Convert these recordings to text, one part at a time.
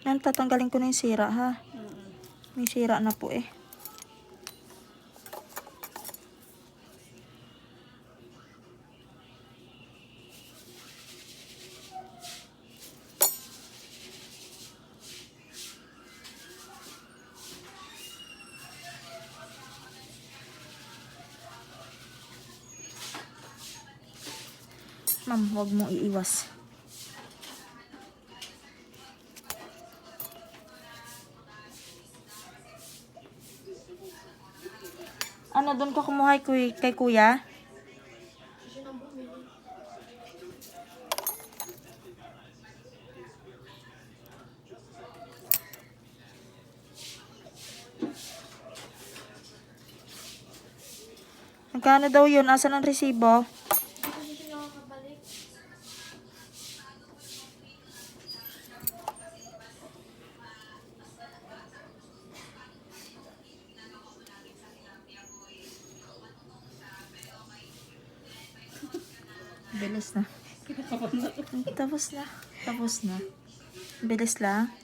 Yan, tatanggalin ko na yung sira, ha? May sira na po eh. Ma'am, huwag mong iiwas. Ano, doon ka kumuha kay kuya? Magkano daw yun? Asan ang resibo? Bilis na. Tapos na. Tapos na. Bilis lang.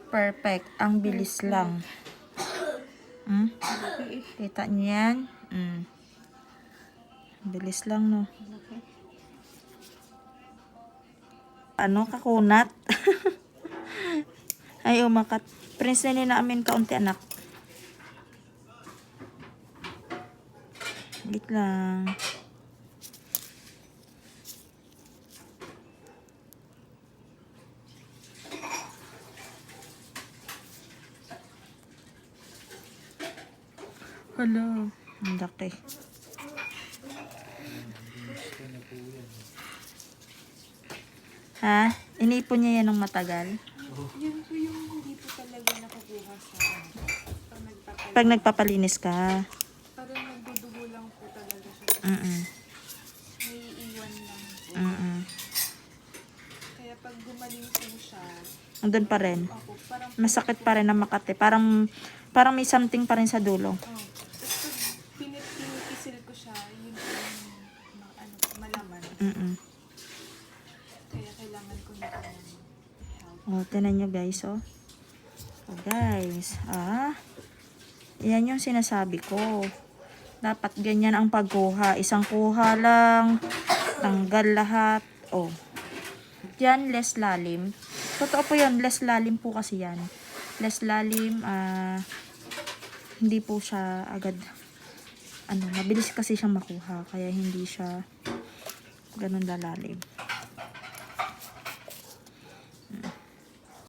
Perfect. Ang bilis lang. Kita niyo yan? Bilis lang, no? Ano, kakunat? Ay, umakat. Prince na namin kaunti, anak. Git lang. Hello. Ang laki. Ha? Inipon niya yan ng matagal? Yun po yung hindi po talaga nakukuha sa Pag nagpapalinis ka. parang nagdudugo lang po talaga siya. May iwan lang po. Kaya pag gumaling po siya, Andun pa rin. ako, parang Masakit pa rin na Makati. Parang may something pa rin sa dulo. tapos pag pinipisil ko siya, yun po yung malaman. Kaya kailangan ko na po ng help. O, tinan nyo guys, oh. O guys, yan yung sinasabi ko. Dapat ganyan ang pagkuha. Isang kuha lang. Tanggal lahat. O. Yan, less lalim. Totoo po yun, less lalim po kasi yan. Less lalim, hindi po siya agad, mabilis kasi siyang makuha. Kaya hindi siya ganun lalalim.